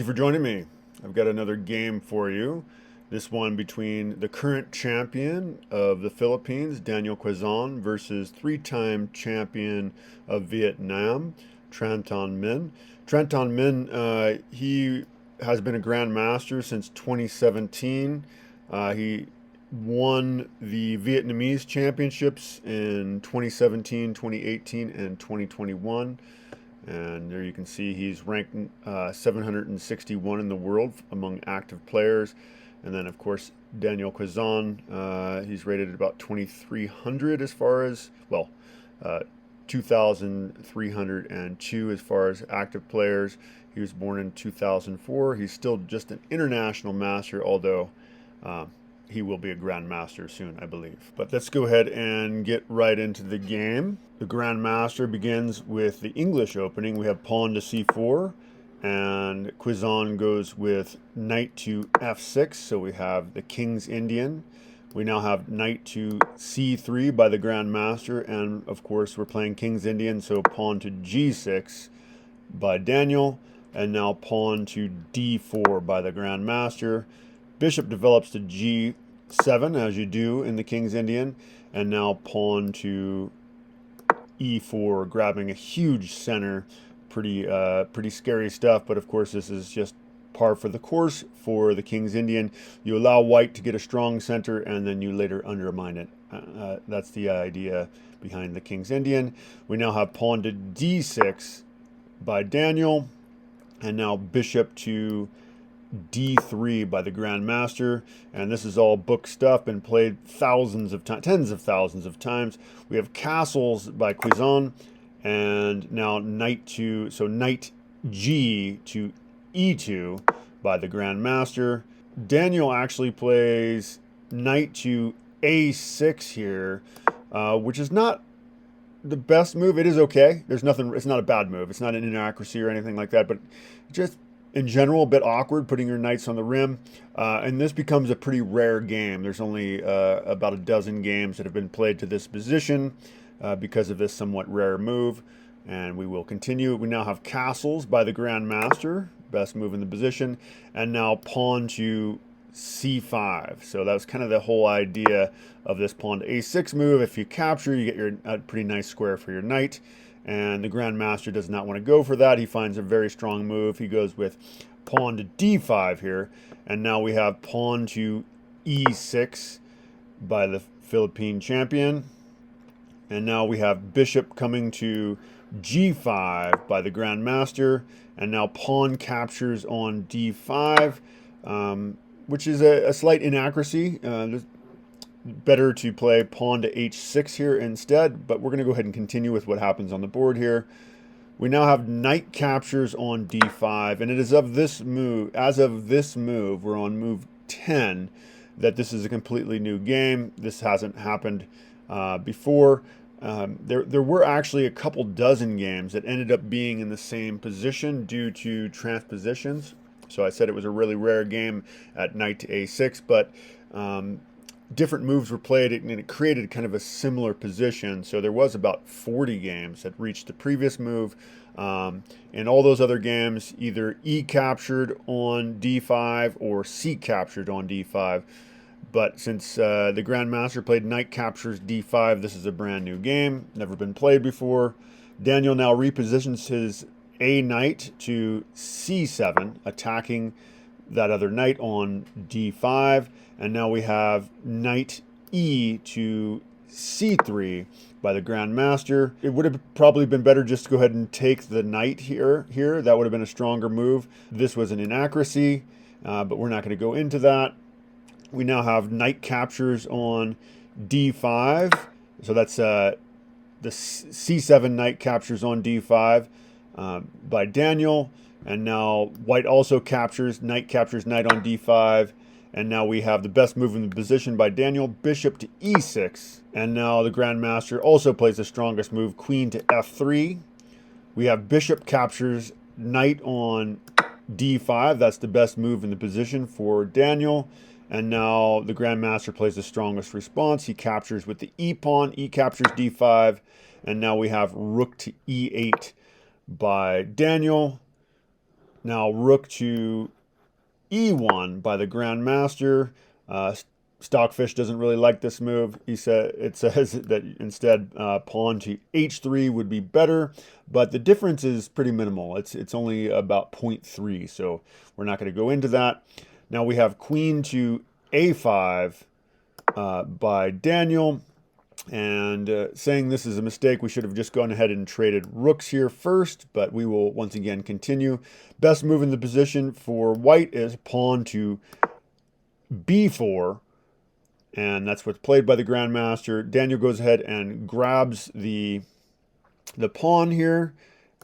you for joining me. I've got another game for you. This one between the current champion of the Philippines, Daniel Quizon, versus three-time champion of Vietnam, Tran Tuan Minh. Tran Tuan Minh, he has been a grandmaster since 2017. He won the Vietnamese championships in 2017, 2018, and 2021. And there you can see he's ranked 761 in the world among active players. And then, of course, Daniel Quizon, he's rated at about 2,300 as far as, well, 2,302 as far as active players. He was born in 2004. He's still just an international master, although he will be a grandmaster soon, I believe. But let's go ahead and get right into the game. The grandmaster begins with the English opening. We have pawn to c4, and Quizon goes with knight to f6. So we have the King's Indian. We now have knight to c3 by the grandmaster, and of course we're playing King's Indian, so pawn to g6 by Daniel, and now pawn to d4 by the grandmaster. Bishop develops to g7, as you do in the King's Indian, and now pawn to e4, grabbing a huge center. Pretty scary stuff, but of course this is just par for the course for the King's Indian. You allow white to get a strong center, and then you later undermine it. That's the idea behind the King's Indian. We now have pawn to d6 by Daniel, and now bishop to d3 by the grandmaster, and this is all book stuff, been played thousands of times, tens of thousands of times. We have castles by Quizon, and now knight to, so knight g to e2 by the grandmaster. Daniel actually plays knight to a6 here, which is not the best move. It is okay. There's nothing, it's not a bad move. It's not an inaccuracy or anything like that, but just in general, a bit awkward putting your knights on the rim. And this becomes a pretty rare game. There's only about a dozen games that have been played to this position because of this somewhat rare move. And we will continue. We now have castles by the grandmaster, best move in the position. And now pawn to c5. So that's kind of the whole idea of this pawn to a6 move. If you capture, you get a pretty nice square for your knight. And the grandmaster does not want to go for that. He finds a very strong move. He goes with pawn to d5 here. And now we have pawn to e6 by the Philippine champion. And now we have bishop coming to g5 by the grandmaster. And now pawn captures on d5, which is a slight inaccuracy. Better to play pawn to h6 here instead, but we're going to go ahead and continue with what happens on the board here. We now have knight captures on d5, and it is of this move, as of this move, we're on move 10, that this is a completely new game. This hasn't happened before. There were actually a couple dozen games that ended up being in the same position due to transpositions. So I said it was a really rare game at knight to a6, but different moves were played, and it created kind of a similar position. So there was about 40 games that reached the previous move. And all those other games, either E captured on d5 or C captured on d5. But since the grandmaster played knight captures d5, this is a brand new game, never been played before. Daniel now repositions his a knight to c7, attacking that other knight on d5. And now we have knight e to c3 by the grandmaster. It would have probably been better just to go ahead and take the knight here. That would have been a stronger move. This was an inaccuracy, but we're not going to go into that. We now have knight captures on d5. So that's the c7 knight captures on d5 by Daniel. And now white also captures knight on d5. And now we have the best move in the position by Daniel, bishop to e6. And now the grandmaster also plays the strongest move, queen to f3. We have bishop captures knight on d5. That's the best move in the position for Daniel. And now the grandmaster plays the strongest response. He captures with the e pawn. E captures d5. And now we have rook to e8 by Daniel. Now rook to E1 by the grandmaster. Stockfish doesn't really like this move. It says that instead pawn to H3 would be better, but the difference is pretty minimal. It's only about 0.3, so we're not going to go into that. Now we have queen to A5 by Daniel. And saying this is a mistake, we should have just gone ahead and traded rooks here first, but we will once again continue. Best move in the position for white is pawn to B4, and that's what's played by the grandmaster. Daniel goes ahead and grabs the pawn here,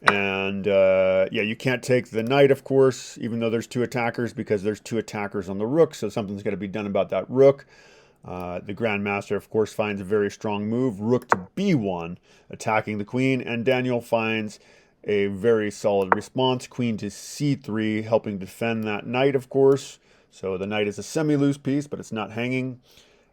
and yeah, you can't take the knight, of course, even though there's two attackers, because there's two attackers on the rook, so something's got to be done about that rook. The grandmaster, of course, finds a very strong move, rook to b1, attacking the queen, and Daniel finds a very solid response, queen to c3, helping defend that knight, of course. So the knight is a semi-loose piece, but it's not hanging.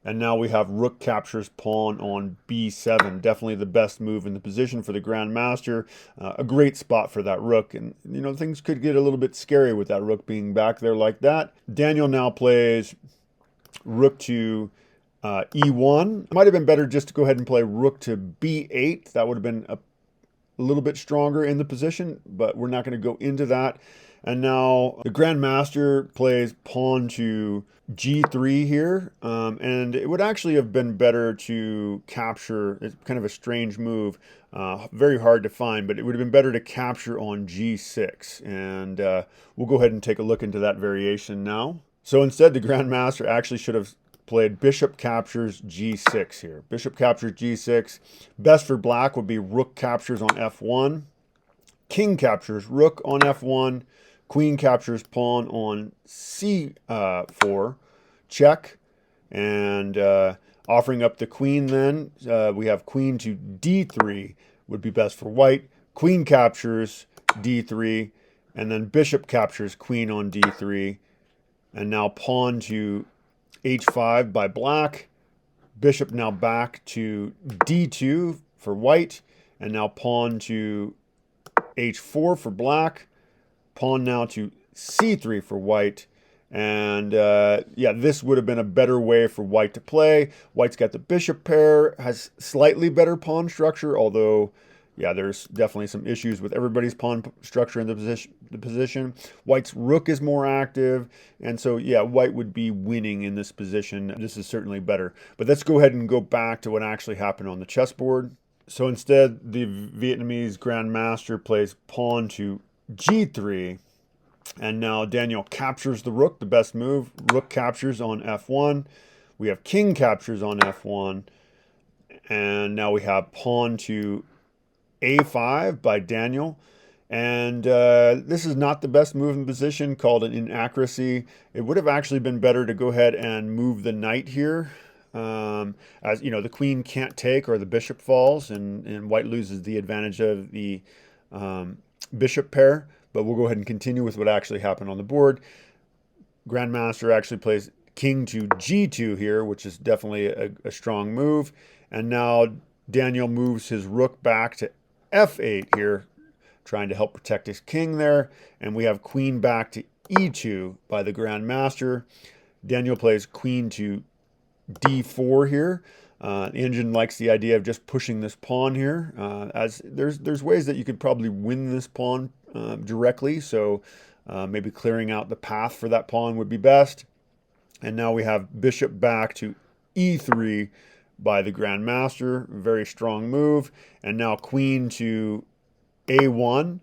And now we have rook captures pawn on b7. Definitely the best move in the position for the grandmaster. A great spot for that rook. And, you know, things could get a little bit scary with that rook being back there like that. Daniel now plays rook to E1. It might have been better just to go ahead and play rook to B8. That would have been a little bit stronger in the position, but we're not going to go into that. And now the grandmaster plays pawn to G3 here, and it would actually have been better to capture. It's kind of a strange move, very hard to find, but it would have been better to capture on G6. And we'll go ahead and take a look into that variation now. So instead, the grandmaster actually should have played bishop captures G6 here. Bishop captures G6. Best for black would be rook captures on F1. King captures rook on F1. Queen captures pawn on C4. Check. And offering up the queen then, we have queen to D3 would be best for white. Queen captures D3. And then bishop captures queen on D3. And now pawn to H5 by black. Bishop now back to D2 for white. And now pawn to H4 for black. Pawn now to C3 for white. And yeah, this would have been a better way for white to play. White's got the bishop pair, has slightly better pawn structure, although yeah, there's definitely some issues with everybody's pawn structure in the position. White's rook is more active, and so yeah, white would be winning in this position. This is certainly better. But let's go ahead and go back to what actually happened on the chessboard. So instead, the Vietnamese grandmaster plays pawn to G3, and now Daniel captures the rook, the best move. Rook captures on F1. We have king captures on F1, and now we have pawn to A5 by Daniel. And this is not the best move in position, called an inaccuracy. It would have actually been better to go ahead and move the knight here. As you know, the queen can't take or the bishop falls, and white loses the advantage of the bishop pair. But we'll go ahead and continue with what actually happened on the board. Grandmaster actually plays king to G2 here, which is definitely a strong move. And now Daniel moves his rook back to F8 here, trying to help protect his king there. And we have queen back to E2 by the grandmaster. Daniel plays queen to D4 here. The engine likes the idea of just pushing this pawn here. As there's ways that you could probably win this pawn directly, so maybe clearing out the path for that pawn would be best. And now we have bishop back to E3 by the grandmaster, very strong move. And now queen to A1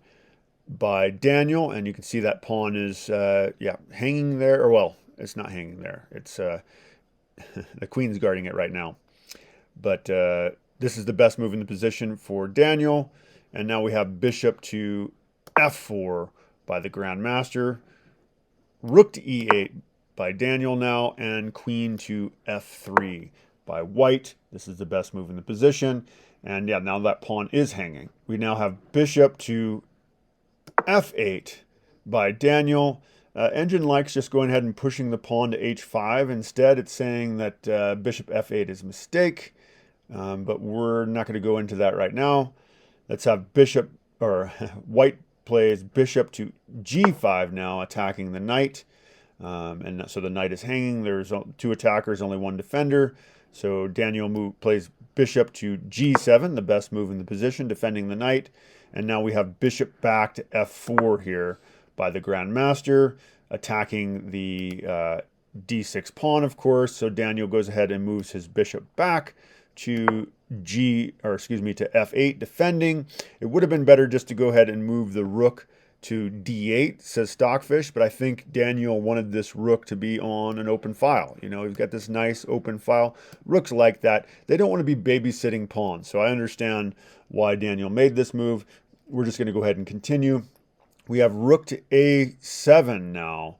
by Daniel, and you can see that pawn is yeah, hanging there, or well, it's not hanging there. It's the queen's guarding it right now. But this is the best move in the position for Daniel. And now we have bishop to F4 by the grandmaster, rook to E8 by Daniel now, and queen to F3 by white. This is the best move in the position. And yeah, now that pawn is hanging. We now have bishop to F8 by Daniel. Engine likes just going ahead and pushing the pawn to H5. Instead, it's saying that bishop F8 is a mistake. But we're not going to go into that right now. Let's have bishop, or white plays bishop to g5 now, attacking the knight. And so the knight is hanging. There's 2 attackers, only 1 defender. So Daniel plays bishop to g7, the best move in the position, defending the knight. And now we have bishop back to f4 here by the grandmaster, attacking the d6 pawn, of course. So Daniel goes ahead and moves his bishop back to to f8, defending. It would have been better just to go ahead and move the rook to d8, says Stockfish, but I think Daniel wanted this rook to be on an open file. You know, we've got this nice open file. Rooks like that. They don't want to be babysitting pawns, so I understand why Daniel made this move. We're just going to go ahead and continue. We have rook to a7 now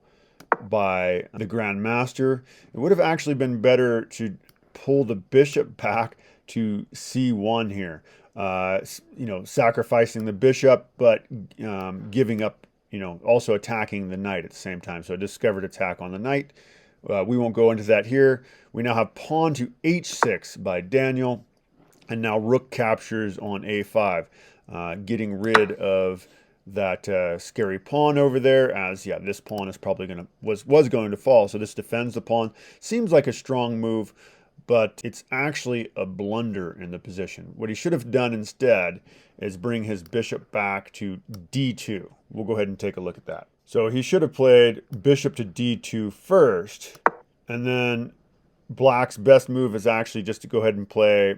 by the grandmaster. It would have actually been better to pull the bishop back to c1 here. You know, sacrificing the bishop, but giving up, you know, also attacking the knight at the same time. So a discovered attack on the knight. We won't go into that here. We now have pawn to h6 by Daniel, and now rook captures on a5, getting rid of that scary pawn over there, as yeah, this pawn is probably was going to fall. So this defends the pawn. Seems like a strong move, but it's actually a blunder in the position. What he should have done instead is bring his bishop back to d2. We'll go ahead and take a look at that. So he should have played bishop to d2 first, and then Black's best move is actually just to go ahead and play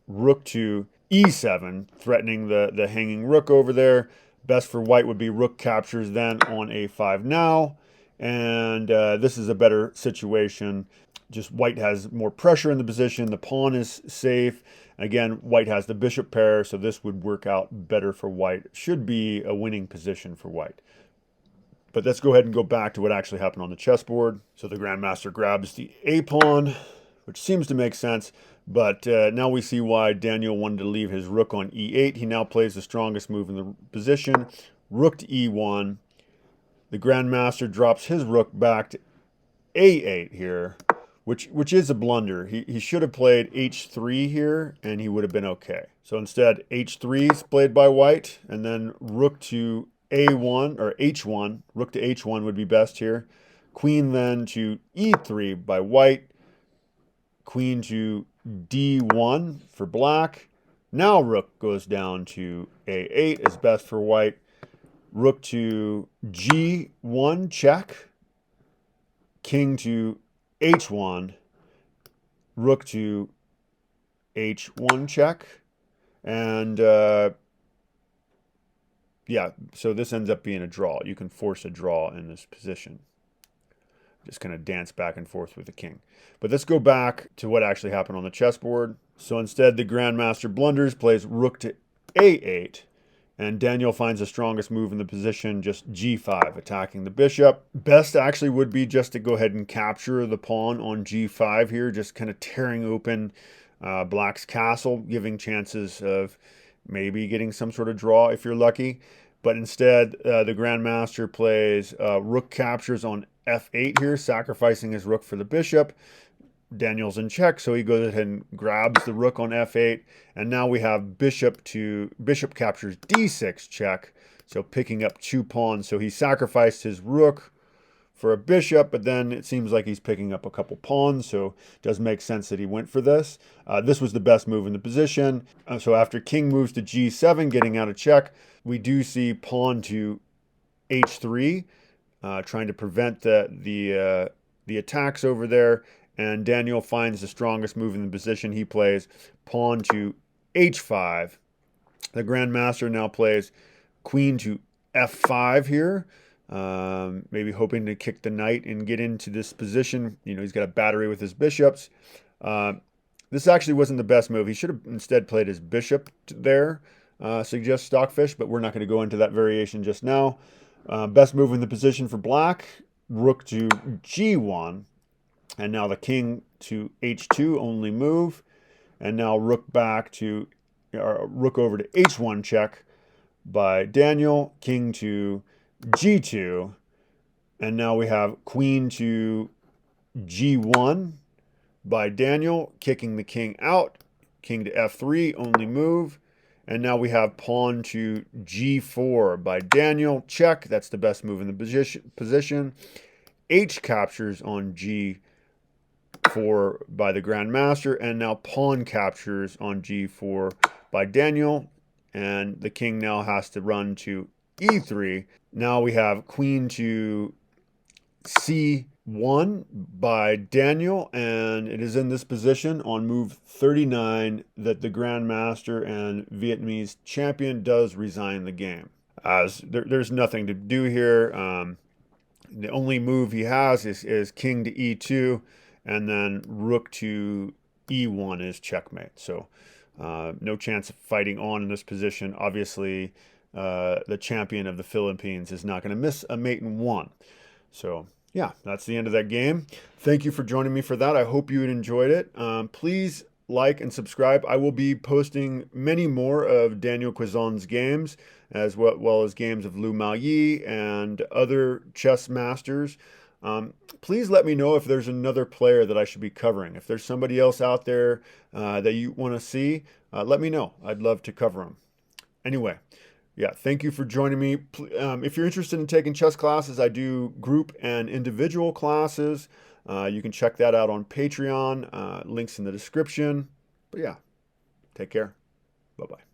rook to e7, threatening the hanging rook over there. Best for White would be rook captures then on a5 now, and this is a better situation. Just White has more pressure in the position. The pawn is safe. Again, White has the bishop pair, so this would work out better for White. Should be a winning position for White. But let's go ahead and go back to what actually happened on the chessboard. So the grandmaster grabs the a pawn, which seems to make sense. But now we see why Daniel wanted to leave his rook on e8. He now plays the strongest move in the position, rook to e1. The grandmaster drops his rook back to a8 here, which is a blunder. He should have played h3 here, and he would have been okay. So instead, h3 is played by White, and then rook to a1, or h1. Rook to h1 would be best here. Queen then to e3 by White. Queen to d1 for Black. Now rook goes down to a8 is best for White. Rook to g1, check. King to h1, rook to h1 check, and yeah, so this ends up being a draw. You can force a draw in this position. Just kind of dance back and forth with the king. But let's go back to what actually happened on the chessboard. So instead, the grandmaster blunders, plays rook to a8, and Daniel finds the strongest move in the position, just g5, attacking the bishop. Best actually would be just to go ahead and capture the pawn on g5 here, just kind of tearing open Black's castle, giving chances of maybe getting some sort of draw if you're lucky. But instead, the grandmaster plays rook captures on f8 here, sacrificing his rook for the bishop. Daniel's in check, so he goes ahead and grabs the rook on f8, and now we have bishop captures d6 check, so picking up 2 pawns. So he sacrificed his rook for a bishop, but then it seems like he's picking up a couple pawns, so it does make sense that he went for this. This was the best move in the position. So after king moves to g7, getting out of check, we do see pawn to h3, trying to prevent the attacks over there. And Daniel finds the strongest move in the position. He plays pawn to h5. The grandmaster now plays queen to f5 here, maybe hoping to kick the knight and get into this position. You know, he's got a battery with his bishops. This actually wasn't the best move. He should have instead played his bishop there, suggests Stockfish, but we're not going to go into that variation just now. Best move in the position for Black, rook to g1. And now the king to h2, only move. And now rook over to h1 check by Daniel. King to g2. And now we have queen to g1 by Daniel, kicking the king out. King to f3, only move. And now we have pawn to g4 by Daniel. Check. That's the best move in the position. H captures on g4 by the grandmaster. And now pawn captures on g4 by Daniel. And the king now has to run to e3. Now we have queen to c1 by Daniel, and it is in this position on move 39 that the grandmaster and Vietnamese champion does resign the game. As there's nothing to do here. The only move he has is king to e2, and then rook to e1 is checkmate. So no chance of fighting on in this position. Obviously, the champion of the Philippines is not going to miss a mate in one. So yeah, that's the end of that game. Thank you for joining me for that. I hope you enjoyed it. Please like and subscribe. I will be posting many more of Daniel Quizon's games, as well as games of Long VIE and other chess masters. Please let me know if there's another player that I should be covering. If there's somebody else out there that you want to see, let me know. I'd love to cover them. Anyway, yeah, thank you for joining me. If you're interested in taking chess classes, I do group and individual classes. You can check that out on Patreon. Links in the description. But yeah, take care. Bye-bye.